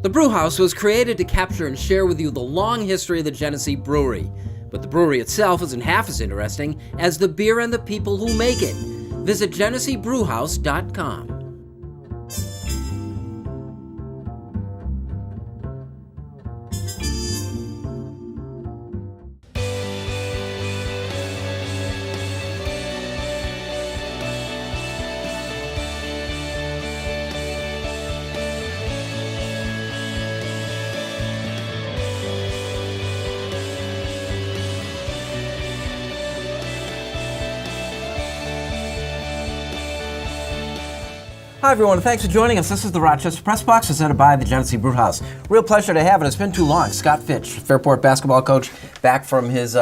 The Brewhouse was created to capture and share with you the long history of the Genesee Brewery. But the brewery itself isn't half as interesting as the beer and the people who make it. Visit GeneseeBrewhouse.com. Hi everyone, thanks for joining us. This is the Rochester Press Box presented by the Genesee Brewhouse. Real pleasure to have it. It's been too long. Scott Fitch, Fairport basketball coach, back from his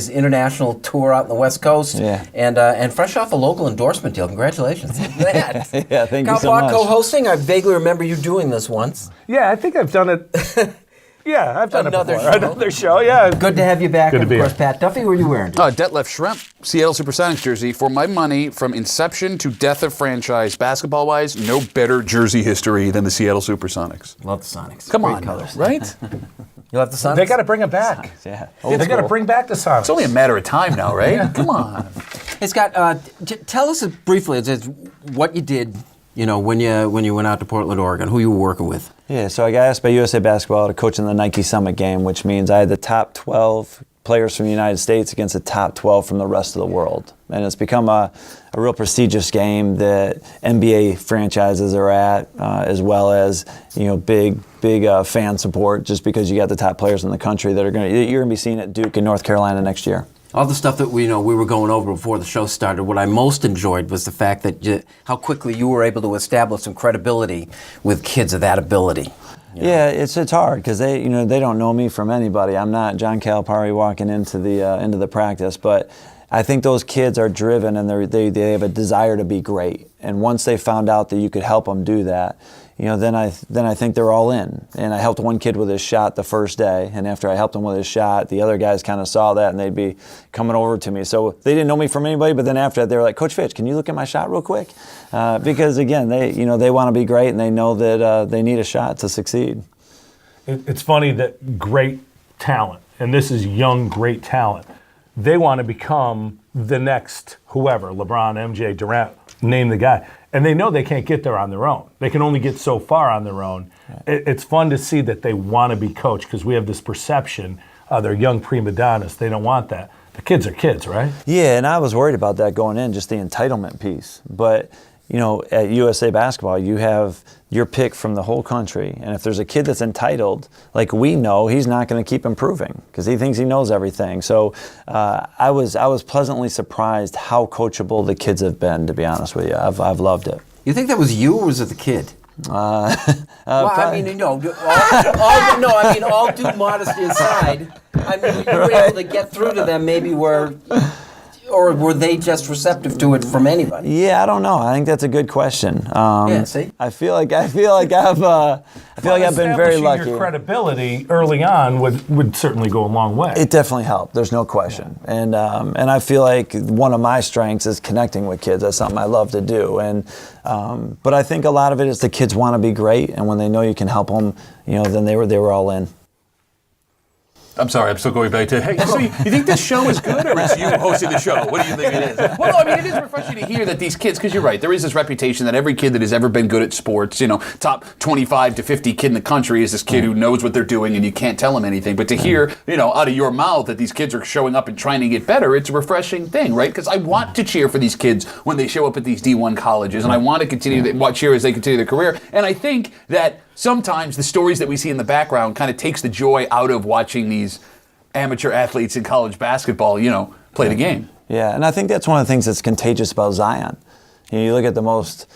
international tour out on the West Coast, and fresh off a local endorsement deal. Congratulations. Yeah, thank you so Falk much. co-hosting. I vaguely remember you doing this once. Yeah, I think I've done it. Yeah, I've done Another it before. show. Another show, yeah. Good to have you back. Good And to be of course, here. Pat Duffy, what are you wearing? Detlef Schrempf, Seattle Supersonics jersey. For my money, from inception to death of franchise, basketball-wise, no better jersey history than the Seattle Supersonics. Love the Sonics. Come Great on, colors. right? You love the Sonics? They got to bring it back. Yeah. They got to bring back the Sonics. It's only a matter of time now, right? Come on. Hey Scott, tell us briefly what you did. You know, when you went out to Portland, Oregon, who you were working with. Yeah, so I got asked by USA Basketball to coach in the Nike Summit game, which means I had the top 12 players from the United States against the top 12 from the rest of the world. And it's become a real prestigious game that NBA franchises are at, as well as, you know, big fan support, just because you got the top players in the country that you're going to be seeing at Duke and North Carolina next year. All the stuff that we were going over before the show started, what I most enjoyed was the fact that how quickly you were able to establish some credibility with kids of that ability. Yeah, it's hard because they don't know me from anybody. I'm not John Calipari walking into the practice, but I think those kids are driven and they have a desire to be great. And once they found out that you could help them do that, then I think they're all in. And I helped one kid with his shot the first day, and after I helped him with his shot, the other guys kind of saw that and they'd be coming over to me. So they didn't know me from anybody, but then after that they were like, Coach Fitch, can you look at my shot real quick? Because again, they want to be great and they know that they need a shot to succeed. It's funny that great talent, and this is young, great talent, they want to become the next whoever, LeBron, MJ, Durant, name the guy. And they know they can't get there on their own. They can only get so far on their own. Right. It's fun to see that they want to be coached because we have this perception they're young prima donnas. They don't want that. The kids are kids, right? Yeah, and I was worried about that going in, just the entitlement piece. But at USA Basketball, you have your pick from the whole country. And if there's a kid that's entitled, like we know, he's not going to keep improving because he thinks he knows everything. So I was pleasantly surprised how coachable the kids have been, to be honest with you. I've loved it. You think that was you or was it the kid? Probably. All due modesty aside, you were able to get through to them maybe or were they just receptive to it from anybody? Yeah, I don't know. I think that's a good question. See? I feel like I've been very lucky. Your credibility early on would certainly go a long way. It definitely helped. There's no question. And I feel like one of my strengths is connecting with kids. That's something I love to do. And but I think a lot of it is the kids want to be great, and when they know you can help them, then they were all in. I'm sorry, I'm still going back to, hey, so you think this show is good or is you hosting the show? What do you think it is? Well, no, it is refreshing to hear that these kids, because you're right, there is this reputation that every kid that has ever been good at sports, top 25 to 50 kid in the country is this kid who knows what they're doing and you can't tell them anything. But to hear, out of your mouth that these kids are showing up and trying to get better, it's a refreshing thing, right? Because I want to cheer for these kids when they show up at these D1 colleges, and I want to continue to cheer as they continue their career. And I think that sometimes the stories that we see in the background kind of takes the joy out of watching these amateur athletes in college basketball, play the game. Yeah, and I think that's one of the things that's contagious about Zion. You look at the most,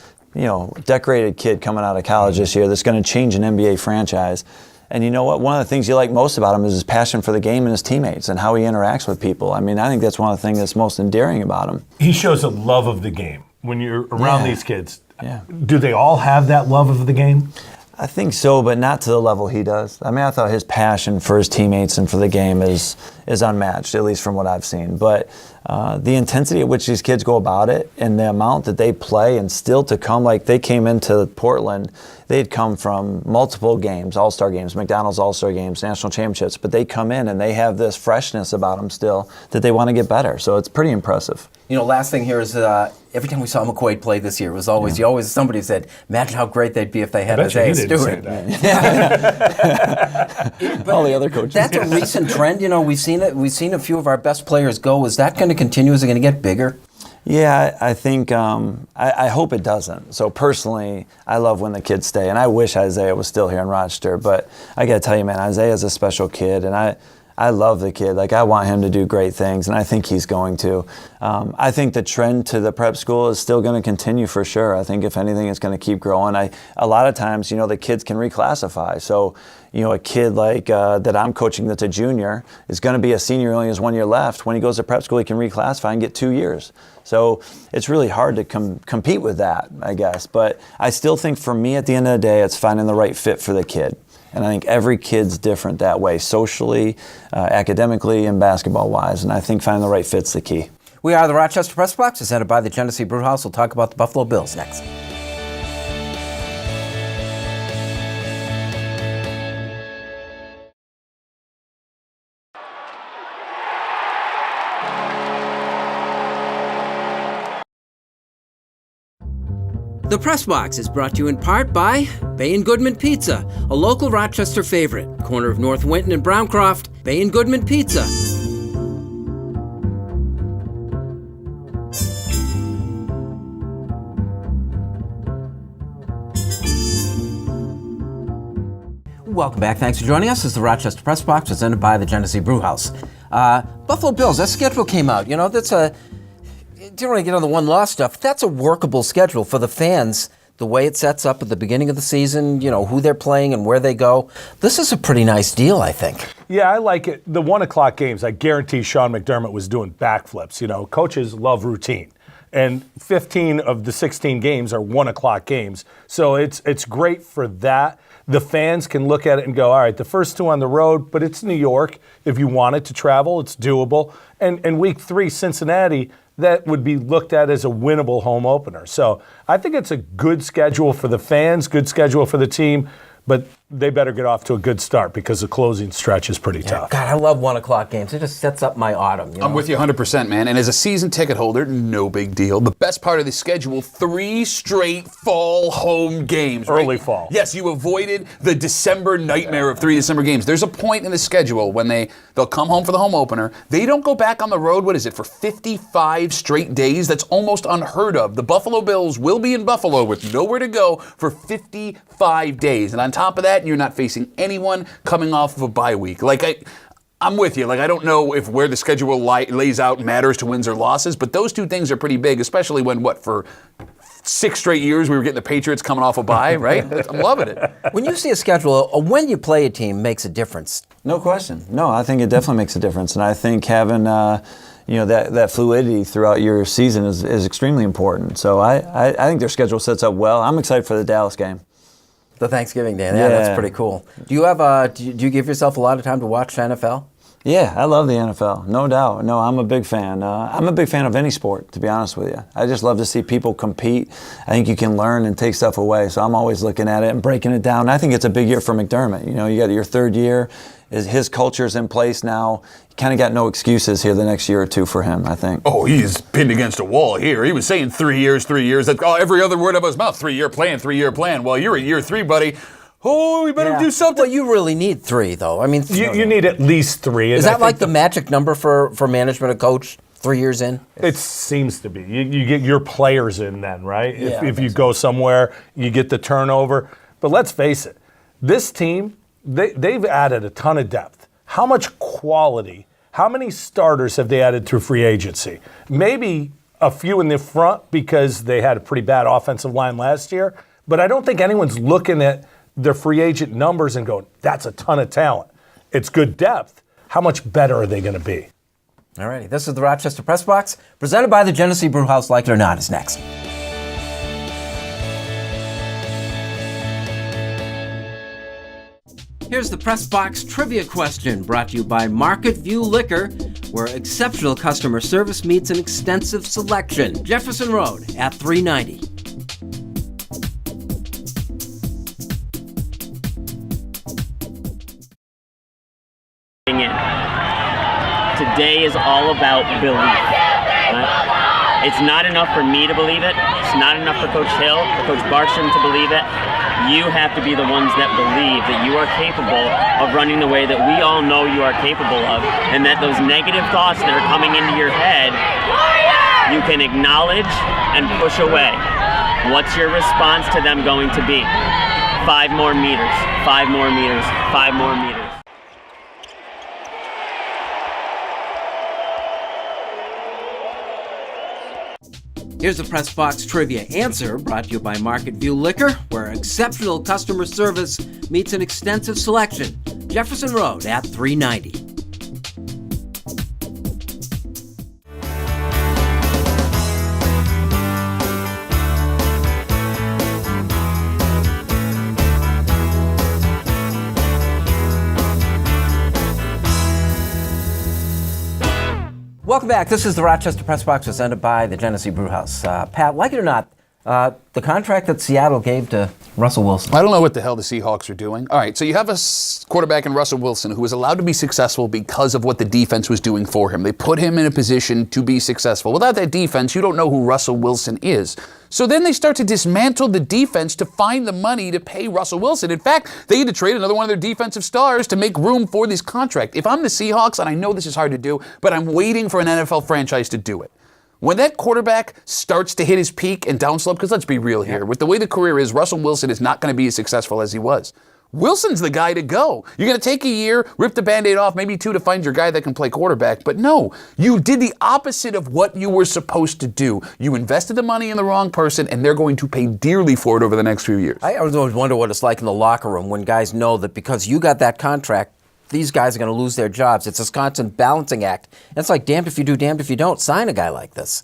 decorated kid coming out of college this year that's going to change an NBA franchise. And you know what? One of the things you like most about him is his passion for the game and his teammates and how he interacts with people. I mean, I think that's one of the things that's most endearing about him. He shows a love of the game. When you're around these kids, Yeah. Do they all have that love of the game? I think so, but not to the level he does. I mean, I thought his passion for his teammates and for the game is is unmatched, at least from what I've seen. But the intensity at which these kids go about it and the amount that they play, and still to come, like they came into Portland, they'd come from multiple games, all-star games, McDonald's all-star games, national championships, but they come in and they have this freshness about them still that they want to get better. So it's pretty impressive. You know, last thing here is every time we saw McQuaid play this year, it was always somebody said, imagine how great they'd be if they had Isaiah Stewart. All the other coaches. That's a recent trend. You know, we've seen a few of our best players go. Is that going to continue? Is it going to get bigger? Yeah, I think, I hope it doesn't. So personally, I love when the kids stay, and I wish Isaiah was still here in Rochester, but I got to tell you, man, Isaiah's a special kid, and I love the kid. Like, I want him to do great things, and I think he's going to. I think the trend to the prep school is still going to continue for sure. I think if anything, it's going to keep growing. A lot of times, you know, the kids can reclassify. So, you know, a kid like that I'm coaching that's a junior is going to be a senior, only has 1 year left. When he goes to prep school, he can reclassify and get 2 years. So it's really hard to compete with that, I guess. But I still think for me, at the end of the day, it's finding the right fit for the kid. And I think every kid's different that way, socially, academically, and basketball-wise. And I think finding the right fit's the key. We are the Rochester Press Box, presented by the Genesee Brewhouse. We'll talk about the Buffalo Bills next. The Press Box is brought to you in part by Bay & Goodman Pizza, a local Rochester favorite. Corner of North Winton and Browncroft, Bay & Goodman Pizza. Welcome back. Thanks for joining us. This is the Rochester Press Box, presented by the Genesee Brewhouse. Buffalo Bills, that schedule came out. You know, didn't want to get on the one-loss stuff. That's a workable schedule for the fans. The way it sets up at the beginning of the season, you know, who they're playing and where they go. This is a pretty nice deal, I think. Yeah, I like it. The 1 o'clock games, I guarantee Sean McDermott was doing backflips. You know, coaches love routine. And 15 of the 16 games are 1 o'clock games. So it's great for that. The fans can look at it and go, all right, the first 2 on the road, but it's New York. If you wanted to travel, it's doable. And week 3, Cincinnati, that would be looked at as a winnable home opener. So I think it's a good schedule for the fans, good schedule for the team, but they better get off to a good start because the closing stretch is pretty tough. God, I love 1 o'clock games. It just sets up my autumn. You know? I'm with you 100%, man. And as a season ticket holder, no big deal. The best part of the schedule, 3 straight fall home games. Right? Early fall. Yes, you avoided the December nightmare of 3 December games. There's a point in the schedule when they'll come home for the home opener. They don't go back on the road, what is it, for 55 straight days? That's almost unheard of. The Buffalo Bills will be in Buffalo with nowhere to go for 55 days. And on top of that, you're not facing anyone coming off of a bye week. I'm with you. I don't know if where the schedule lays out matters to wins or losses, but those 2 things are pretty big, especially when, for 6 straight years we were getting the Patriots coming off a bye, right? I'm loving it. When you see a schedule, when you play a team makes a difference. No question. No, I think it definitely makes a difference. And I think having that fluidity throughout your season is extremely important. So I think their schedule sets up well. I'm excited for the Dallas game. The Thanksgiving day. Yeah, that's pretty cool. Do you give yourself a lot of time to watch NFL? Yeah, I love the NFL, no doubt. No, I'm a big fan. I'm a big fan of any sport, to be honest with you. I just love to see people compete. I think you can learn and take stuff away, so I'm always looking at it and breaking it down. I think it's a big year for McDermott. You know, you got your 3rd year. His culture's in place now. You kind of got no excuses here the next year or 2 for him, I think. Oh, he's pinned against a wall here. He was saying 3 years. Every other word out of his mouth, 3-year plan. Well, you're at year 3, buddy. Oh, we better do something. Well, you really need 3, though. I mean, you need at least 3. Is that like the magic number for management and coach? 3 years in? It seems to be. You get your players in then, right? Yeah, if you go somewhere, you get the turnover. But let's face it, this team, they've added a ton of depth. How much quality, how many starters have they added through free agency? Maybe a few in the front because they had a pretty bad offensive line last year, but I don't think anyone's looking at their free agent numbers and going, that's a ton of talent. It's good depth. How much better are they going to be? All righty. This is the Rochester Press Box, presented by the Genesee Brewhouse. Like it or not, is next. Here's the Press Box Trivia question, brought to you by Market View Liquor, where exceptional customer service meets an extensive selection. Jefferson Road at 390. Today is all about belief. Right? It's not enough for me to believe it. It's not enough for Coach Hill or Coach Barstrom to believe it. You have to be the ones that believe that you are capable of running the way that we all know you are capable of, and that those negative thoughts that are coming into your head, you can acknowledge and push away. What's your response to them going to be? 5 more meters, 5 more meters, 5 more meters. Here's the Press Box Trivia answer, brought to you by Market View Liquor, where exceptional customer service meets an extensive selection. Jefferson Road at 390. Welcome back. This is the Rochester Press Box, presented by the Genesee Brewhouse. Pat, like it or not, the contract that Seattle gave to Russell Wilson. I don't know what the hell the Seahawks are doing. All right, so you have a quarterback in Russell Wilson who was allowed to be successful because of what the defense was doing for him. They put him in a position to be successful. Without that defense, you don't know who Russell Wilson is. So then they start to dismantle the defense to find the money to pay Russell Wilson. In fact, they had to trade another one of their defensive stars to make room for this contract. If I'm the Seahawks, and I know this is hard to do, but I'm waiting for an NFL franchise to do it. When that quarterback starts to hit his peak and downslope, because let's be real here, with the way the career is, Russell Wilson is not going to be as successful as he was. Wilson's the guy to go. You're going to take a year, rip the Band-Aid off, maybe 2 to find your guy that can play quarterback. But no, you did the opposite of what you were supposed to do. You invested the money in the wrong person, and they're going to pay dearly for it over the next few years. I always wonder what it's like in the locker room when guys know that because you got that contract, these guys are going to lose their jobs. It's this constant balancing act. And it's like, damned if you do, damned if you don't. Sign a guy like this.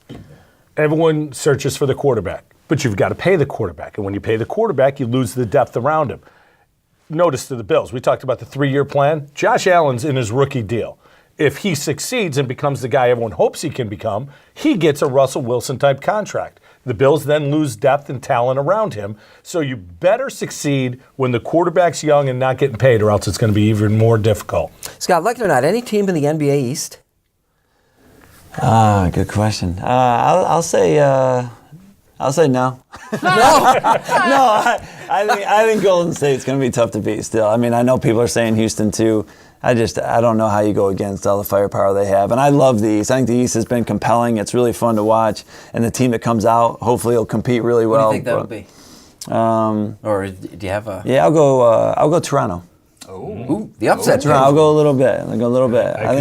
Everyone searches for the quarterback, but you've got to pay the quarterback. And when you pay the quarterback, you lose the depth around him. Notice to the Bills, we talked about the 3-year plan. Josh Allen's in his rookie deal. If he succeeds and becomes the guy everyone hopes he can become, he gets a Russell Wilson-type contract. The Bills then lose depth and talent around him. So you better succeed when the quarterback's young and not getting paid, or else it's going to be even more difficult. Scott, like it or not, any team in the NBA East? Good question. I'll say no. No, I think Golden State's going to be tough to beat still. I mean, I know people are saying Houston too. I don't know how you go against all the firepower they have. And I love the East. I think the East has been compelling. It's really fun to watch. And the team that comes out, hopefully, will compete really well. What do you think that'll be? Or do you have a... Yeah, I'll go Toronto. Ooh, the upset. Toronto. I'll go a little bit. I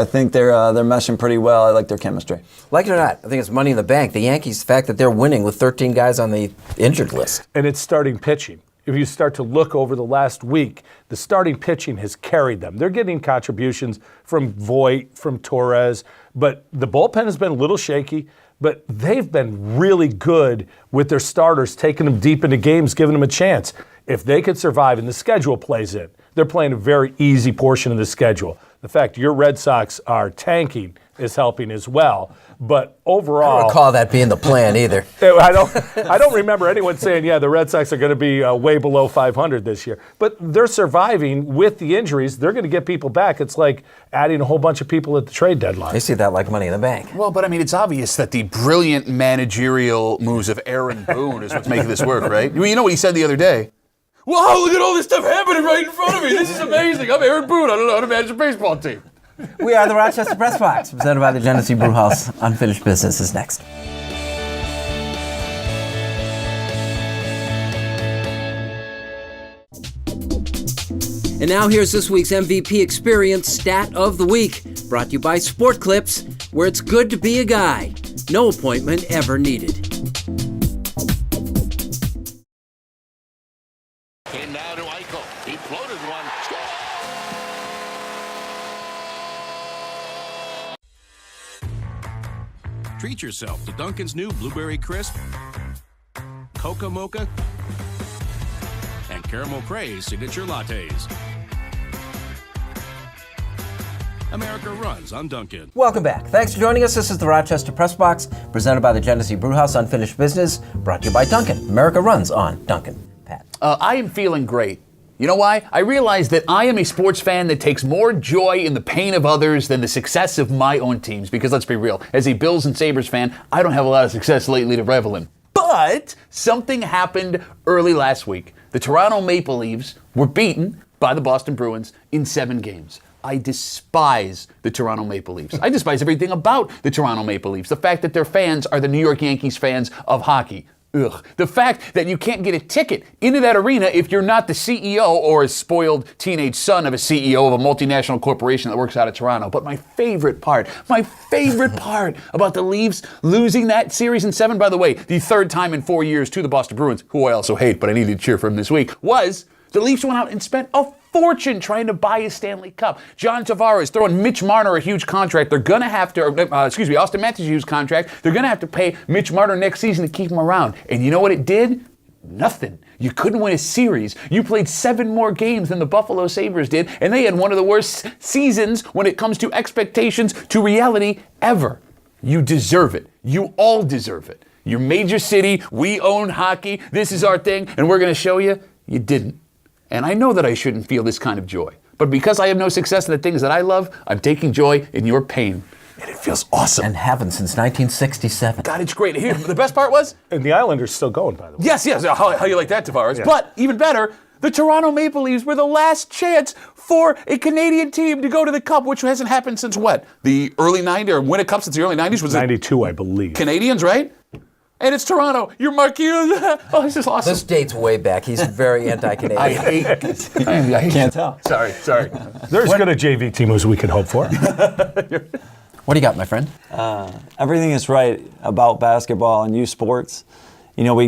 think they're meshing pretty well. I like their chemistry. Like it or not, I think it's money in the bank. The Yankees, the fact that they're winning with 13 guys on the injured list. And it's starting pitching. If you start to look over the last week, the starting pitching has carried them. They're getting contributions from Voit, from Torres, but the bullpen has been a little shaky, but they've been really good with their starters, taking them deep into games, giving them a chance. If they could survive and the schedule plays in, they're playing a very easy portion of the schedule. The fact your Red Sox are tanking is helping as well. But overall, I don't recall that being the plan either. I don't remember anyone saying, yeah, the Red Sox are going to be way below 500 this year. But they're surviving with the injuries. They're going to get people back. It's like adding a whole bunch of people at the trade deadline. They see that like money in the bank. Well, but I mean, it's obvious that the brilliant managerial moves of Aaron Boone is what's making this work, right? You know what he said the other day? Wow, look at all this stuff happening right in front of me. This is amazing. I'm Aaron Boone. I don't know how to manage a baseball team. We are the Rochester Press Box, presented by the Genesee Brewhouse. Unfinished Business is next. And now here's this week's MVP Experience Stat of the Week, brought to you by Sport Clips, where it's good to be a guy. No appointment ever needed. And now to Eichel. He floated one. Treat yourself to Dunkin's new Blueberry Crisp, Coca Mocha, and Caramel Craze signature lattes. America runs on Dunkin'. Welcome back. Thanks for joining us. This is the Rochester Press Box, presented by the Genesee Brewhouse Unfinished Business, brought to you by Dunkin'. America runs on Dunkin'. Pat. I am feeling great. You know why? I realize that I am a sports fan that takes more joy in the pain of others than the success of my own teams. Because let's be real, as a Bills and Sabres fan, I don't have a lot of success lately to revel in. But something happened early last week. The Toronto Maple Leafs were beaten by the Boston Bruins in 7 games. I despise the Toronto Maple Leafs. I despise everything about the Toronto Maple Leafs. The fact that their fans are the New York Yankees fans of hockey. Ugh. The fact that you can't get a ticket into that arena if you're not the CEO or a spoiled teenage son of a CEO of a multinational corporation that works out of Toronto. But my favorite part about the Leafs losing that series in 7, by the way, the 3rd time in 4 years to the Boston Bruins, who I also hate, but I needed to cheer for them this week, was the Leafs went out and spent a fortune trying to buy a Stanley Cup. John Tavares throwing Mitch Marner a huge contract. They're going to have to, Austin Matthews a huge contract. They're going to have to pay Mitch Marner next season to keep him around. And you know what it did? Nothing. You couldn't win a series. You played 7 more games than the Buffalo Sabres did, and they had one of the worst seasons when it comes to expectations to reality ever. You deserve it. You all deserve it. You're Major City. We own hockey. This is our thing, and we're going to show you you didn't. And I know that I shouldn't feel this kind of joy. But because I have no success in the things that I love, I'm taking joy in your pain. And it feels awesome. And haven't since 1967. God, it's great. Here, the best part was? And the Islanders still going, by the way. Yes. How you like that, Tavares? Yeah. But even better, the Toronto Maple Leafs were the last chance for a Canadian team to go to the Cup, which hasn't happened since what? The early 90s, or win a Cup since the early 90s? Was 92, I believe. Canadians, right? And it's Toronto. You're Marquis. Oh, this is awesome. This dates way back. He's very anti-Canadian. I can't tell. Sorry. They're as good a JV team as we could hope for. What do you got, my friend? Everything is right about basketball and youth sports. You know,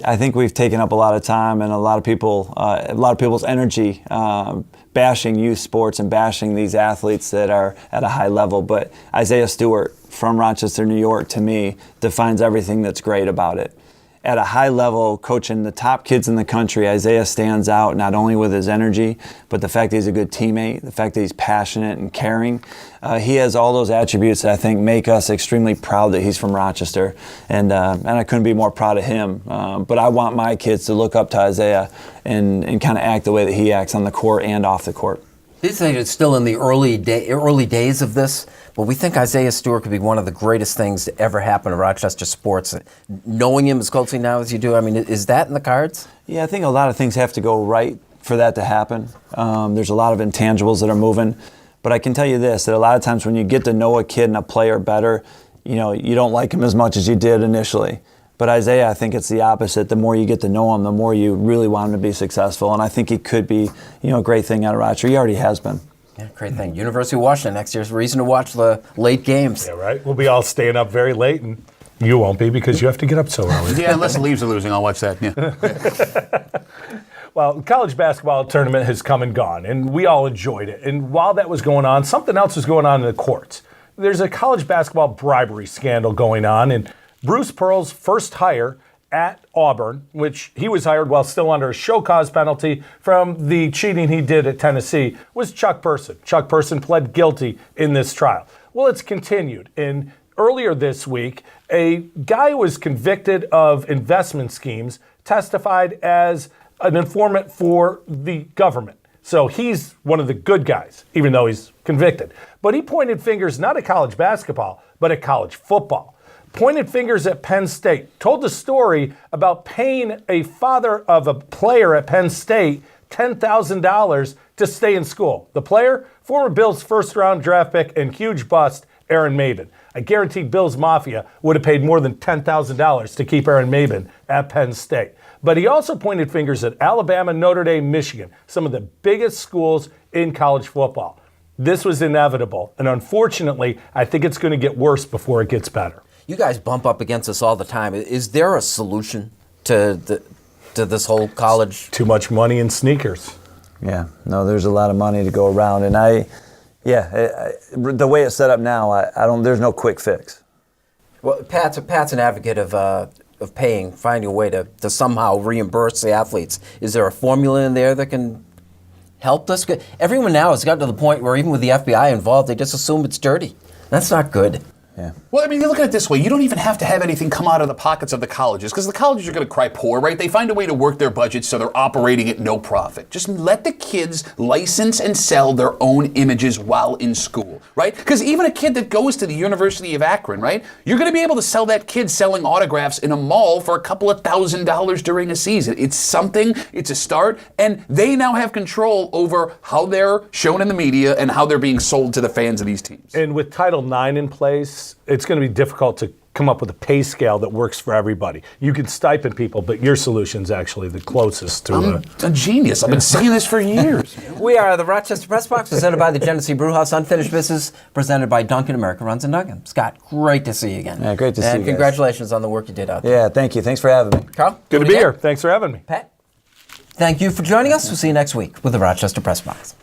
I think we've taken up a lot of time and a lot of people's energy bashing youth sports and bashing these athletes that are at a high level. But Isaiah Stewart from Rochester, New York, to me, defines everything that's great about it. At a high level, coaching the top kids in the country, Isaiah stands out not only with his energy, but the fact that he's a good teammate, the fact that he's passionate and caring. He has all those attributes that I think make us extremely proud that he's from Rochester, and I couldn't be more proud of him. But I want my kids to look up to Isaiah and kind of act the way that he acts on the court and off the court. These things are still in the early days of this, but we think Isaiah Stewart could be one of the greatest things to ever happen to Rochester sports. Knowing him as closely now as you do, I mean, is that in the cards? Yeah, I think a lot of things have to go right for that to happen. There's a lot of intangibles that are moving, but I can tell you this, that a lot of times when you get to know a kid and a player better, you know, you don't like him as much as you did initially. But Isaiah, I think it's the opposite. The more you get to know him, the more you really want him to be successful. And I think he could be, you know, a great thing out of Rochester. He already has been. Yeah, great thing. University of Washington next year's reason to watch the late games. Yeah, right. We'll be all staying up very late, and you won't be because you have to get up so early. Yeah, unless the Leafs are losing, I'll watch that. Yeah. Well, the college basketball tournament has come and gone, and we all enjoyed it. And while that was going on, something else was going on in the courts. There's a college basketball bribery scandal going on, and Bruce Pearl's first hire at Auburn, which he was hired while still under a show cause penalty from the cheating he did at Tennessee, was Chuck Person. Chuck Person pled guilty in this trial. Well, it's continued. And earlier this week, a guy who was convicted of investment schemes testified as an informant for the government. So he's one of the good guys, even though he's convicted. But he pointed fingers not at college basketball, but at college football. Pointed fingers at Penn State, told the story about paying a father of a player at Penn State $10,000 to stay in school. The player, former Bills first-round draft pick and huge bust, Aaron Maben. I guarantee Bills Mafia would have paid more than $10,000 to keep Aaron Maben at Penn State. But he also pointed fingers at Alabama, Notre Dame, Michigan, some of the biggest schools in college football. This was inevitable, and unfortunately, I think it's going to get worse before it gets better. You guys bump up against this all the time. Is there a solution to this whole college? Too much money in sneakers. Yeah, no, there's a lot of money to go around, and the way it's set up now, there's no quick fix. Well, Pat's an advocate of of paying, finding a way to somehow reimburse the athletes. Is there a formula in there that can help this? Everyone now has gotten to the point where even with the FBI involved, they just assume it's dirty. That's not good. Yeah. Well, I mean, you look at it this way. You don't even have to have anything come out of the pockets of the colleges, because the colleges are going to cry poor, right? They find a way to work their budgets so they're operating at no profit. Just let the kids license and sell their own images while in school, right? Because even a kid that goes to the University of Akron, right? You're going to be able to sell that kid selling autographs in a mall for a couple of $1,000s during a season. It's something, it's a start, and they now have control over how they're shown in the media and how they're being sold to the fans of these teams. And with Title IX in place, it's going to be difficult to come up with a pay scale that works for everybody. You can stipend people, but your solution's actually the closest to I'm a genius. I've been saying this for years. We are the Rochester Press Box, presented by the Genesee Brewhouse. Unfinished Business, presented by Dunkin' America Runs in Dunkin'. Scott, great to see you again. Yeah, great to see you And guys. congratulations on the work you did out there. Yeah, thank you. Thanks for having me. Carl? Good to be again? here. Thanks for having me. Pat? Thank you for joining us. We'll see you next week with the Rochester Press Box.